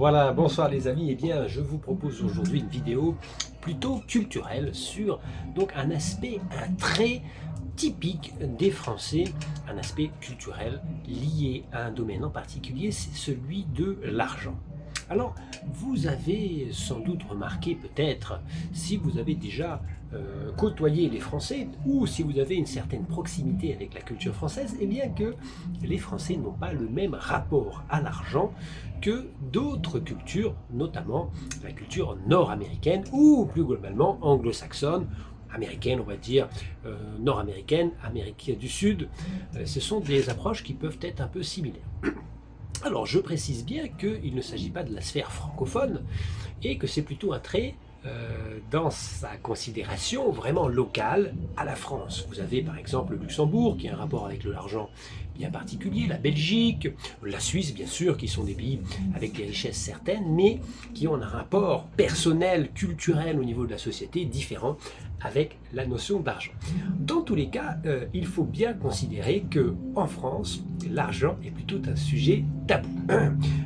Voilà, bonsoir les amis. Eh bien, je vous propose aujourd'hui une vidéo plutôt culturelle sur donc un aspect, un trait typique des Français, un aspect culturel lié à un domaine en particulier, c'est celui de l'argent. Alors, vous avez sans doute remarqué peut-être, si vous avez déjà côtoyé les Français ou si vous avez une certaine proximité avec la culture française, eh bien que les Français n'ont pas le même rapport à l'argent que d'autres cultures, notamment la culture nord-américaine ou plus globalement anglo-saxonne, américaine, on va dire, nord-américaine, Amérique du Sud. Ce sont des approches qui peuvent être un peu similaires. Alors, je précise bien qu'il ne s'agit pas de la sphère francophone et que c'est plutôt un trait dans sa considération vraiment locale à la France. Vous avez par exemple le Luxembourg qui a un rapport avec l'argent bien particulier, la Belgique, la Suisse bien sûr, qui sont des pays avec des richesses certaines, mais qui ont un rapport personnel, culturel au niveau de la société différent avec la notion d'argent. Dans tous les cas, il faut bien considérer que en France, l'argent est plutôt un sujet tabou.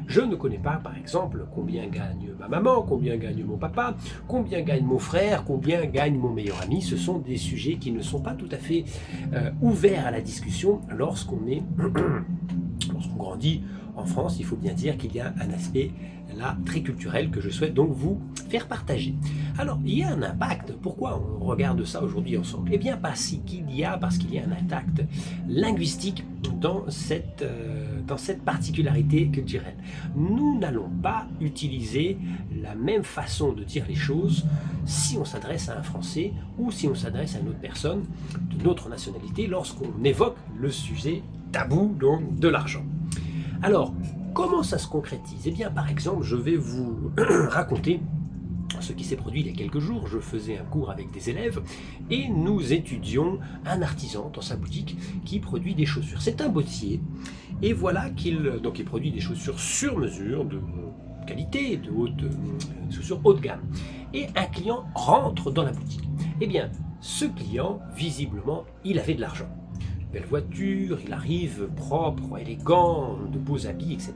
Je ne connais pas, par exemple, combien gagne ma maman, combien gagne mon papa, combien gagne mon frère, combien gagne mon meilleur ami. Ce sont des sujets qui ne sont pas tout à fait ouverts à la discussion lorsqu'on grandit en France. Il faut bien dire qu'il y a un aspect là très culturel que je souhaite donc vous faire partager. Alors, il y a un impact. Pourquoi on regarde ça aujourd'hui ensemble? Eh bien, parce qu'il y a un impact linguistique dans cette particularité culturelle. Nous n'allons pas utiliser la même façon de dire les choses si on s'adresse à un Français ou si on s'adresse à une autre personne de notre nationalité lorsqu'on évoque le sujet tabou donc de l'argent. Alors, comment ça se concrétise? Eh bien, par exemple, je vais vous raconter ce qui s'est produit il y a quelques jours. Je faisais un cours avec des élèves et nous étudions un artisan dans sa boutique qui produit des chaussures. C'est un bottier et voilà qu'il produit des chaussures sur mesure de qualité, de chaussures haut de gamme. Et un client rentre dans la boutique. Eh bien, ce client, visiblement, il avait de l'argent. Belle voiture, il arrive propre, élégant, de beaux habits, etc.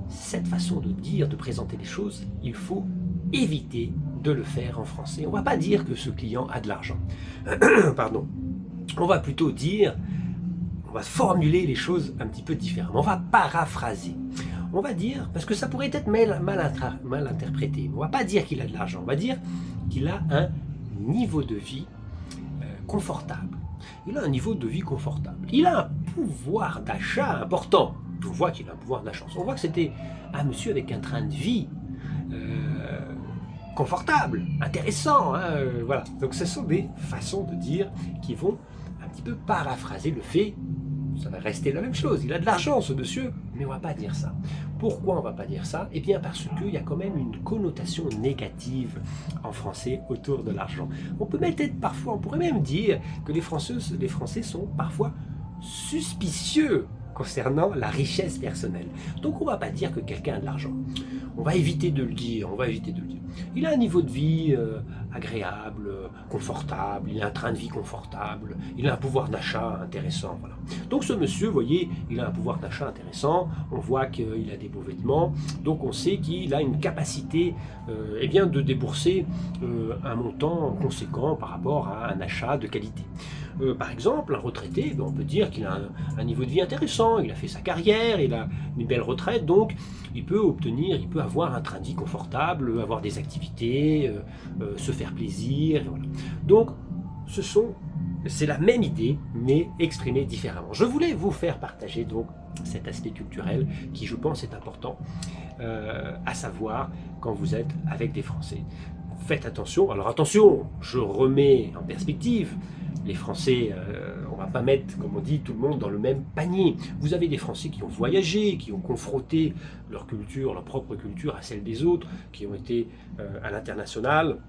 Cette façon de dire, de présenter les choses, il faut éviter de le faire en français. On ne va pas dire que ce client a de l'argent. Pardon. On va plutôt dire, on va formuler les choses un petit peu différemment. On va paraphraser. On va dire, parce que ça pourrait être mal interprété, on ne va pas dire qu'il a de l'argent, on va dire qu'il a un niveau de vie confortable. Il a un niveau de vie confortable. Il a un pouvoir d'achat important. On voit qu'il a un pouvoir d'achat. On voit que c'était un monsieur avec un train de vie confortable, intéressant. Voilà. Donc ce sont des façons de dire qui vont un petit peu paraphraser le fait. Ça va rester la même chose. Il a de l'argent, ce monsieur, mais on ne va pas dire ça. Pourquoi on ne va pas dire ça? Eh bien parce qu'il y a quand même une connotation négative en français autour de l'argent. On pourrait même dire que les Français sont parfois suspicieux concernant la richesse personnelle. Donc on ne va pas dire que quelqu'un a de l'argent. On va éviter de le dire, Il a un niveau de vie agréable, confortable, il a un train de vie confortable, il a un pouvoir d'achat intéressant. Voilà. Donc ce monsieur, vous voyez, il a un pouvoir d'achat intéressant, on voit qu'il a des beaux vêtements, donc on sait qu'il a une capacité de débourser un montant conséquent par rapport à un achat de qualité. Par exemple, un retraité, on peut dire qu'il a un niveau de vie intéressant, il a fait sa carrière, il a une belle retraite, donc il peut avoir un train de vie confortable, avoir des activités, se faire plaisir, et voilà. Donc, c'est la même idée, mais exprimée différemment. Je voulais vous faire partager donc cet aspect culturel qui, je pense, est important à savoir quand vous êtes avec des Français. Faites attention. Alors attention, je remets en perspective. Les Français, on ne va pas mettre, comme on dit, tout le monde dans le même panier. Vous avez des Français qui ont voyagé, qui ont confronté leur propre culture à celle des autres, qui ont été à l'international,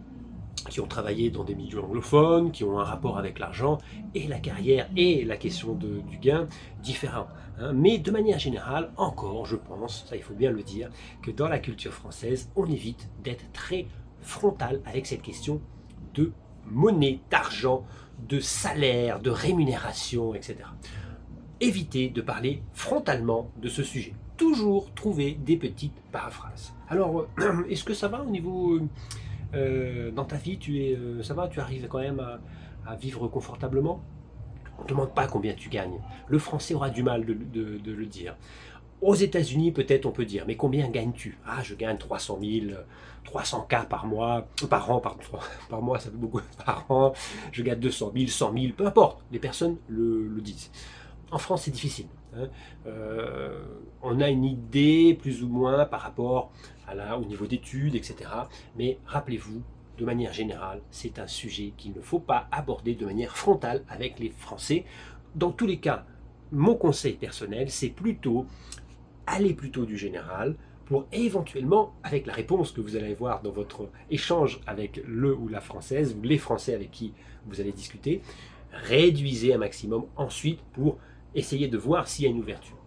qui ont travaillé dans des milieux anglophones, qui ont un rapport avec l'argent et la carrière et la question du gain différents. Mais de manière générale, encore, je pense, ça il faut bien le dire, que dans la culture française, on évite d'être très frontal avec cette question de monnaie, d'argent, de rémunération, etc. Évitez de parler frontalement de ce sujet. toujours trouver des petites paraphrases. Alors, est-ce que ça va au niveau... dans ta vie, ça va, tu arrives quand même à vivre confortablement? On ne demande pas combien tu gagnes. Le français aura du mal de le dire. Aux États-Unis, peut-être on peut dire, mais combien gagnes-tu? Ah, je gagne 300 000, 300 K par mois, par an, pardon, par mois, ça fait beaucoup, par an, je gagne 200 000, 100 000, peu importe, les personnes le disent. En France, c'est difficile. Hein. On a une idée, plus ou moins, par rapport au niveau d'études, etc. Mais rappelez-vous, de manière générale, c'est un sujet qu'il ne faut pas aborder de manière frontale avec les Français. Dans tous les cas, mon conseil personnel, c'est plutôt aller plutôt du général pour éventuellement, avec la réponse que vous allez voir dans votre échange avec le ou la française, ou les Français avec qui vous allez discuter, réduisez un maximum ensuite pour essayer de voir s'il y a une ouverture.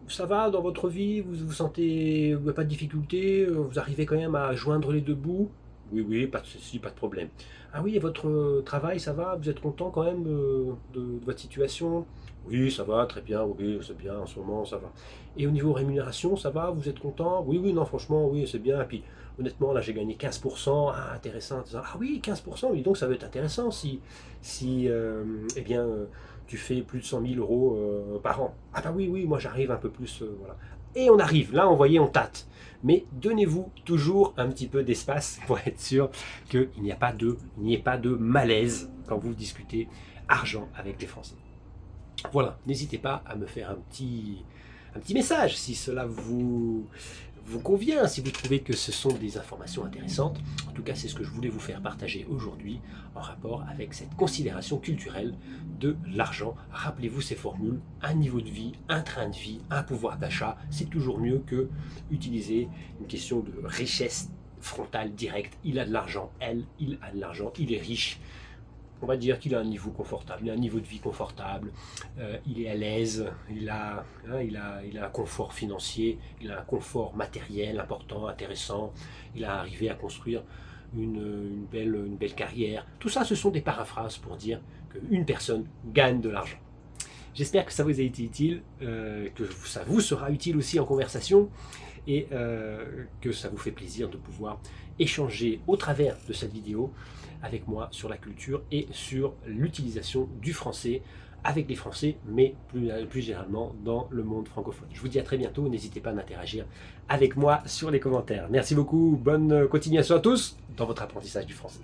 Ça va dans votre vie? Vous vous sentez pas de difficulté? Vous arrivez quand même à joindre les deux bouts? Oui, oui, pas de souci, pas de problème. Ah oui, et votre travail, ça va? Vous êtes content quand même de votre situation? Oui, ça va, très bien, oui, c'est bien, en ce moment, ça va. Et au niveau rémunération, ça va? Vous êtes content? Oui, oui, non, franchement, oui, c'est bien. Et puis, honnêtement, là, j'ai gagné 15%. Ah, intéressant. Ah oui, 15%, oui, donc ça va être intéressant si eh bien, tu fais plus de 100 000 euros par an. Ah bah oui, oui, moi j'arrive un peu plus, voilà. Et on arrive, là, vous voyez, on tâte. Mais donnez-vous toujours un petit peu d'espace pour être sûr qu'il n'y ait pas de malaise quand vous discutez argent avec les Français. Voilà, n'hésitez pas à me faire un petit message si cela vous convient, si vous trouvez que ce sont des informations intéressantes. En tout cas, c'est ce que je voulais vous faire partager aujourd'hui en rapport avec cette considération culturelle de l'argent. Rappelez-vous ces formules, un niveau de vie, un train de vie, un pouvoir d'achat, c'est toujours mieux que utiliser une question de richesse frontale directe. Il a de l'argent, il a de l'argent, il est riche. On va dire qu'il a un niveau confortable, il a un niveau de vie confortable, il est à l'aise, il a un confort financier, il a un confort matériel important, intéressant, il a arrivé à construire une belle carrière. Tout ça, ce sont des paraphrases pour dire qu'une personne gagne de l'argent. J'espère que ça vous a été utile, que ça vous sera utile aussi en conversation et que ça vous fait plaisir de pouvoir échanger au travers de cette vidéo avec moi sur la culture et sur l'utilisation du français avec les Français, mais plus généralement dans le monde francophone. Je vous dis à très bientôt, n'hésitez pas à interagir avec moi sur les commentaires. Merci beaucoup, bonne continuation à tous dans votre apprentissage du français.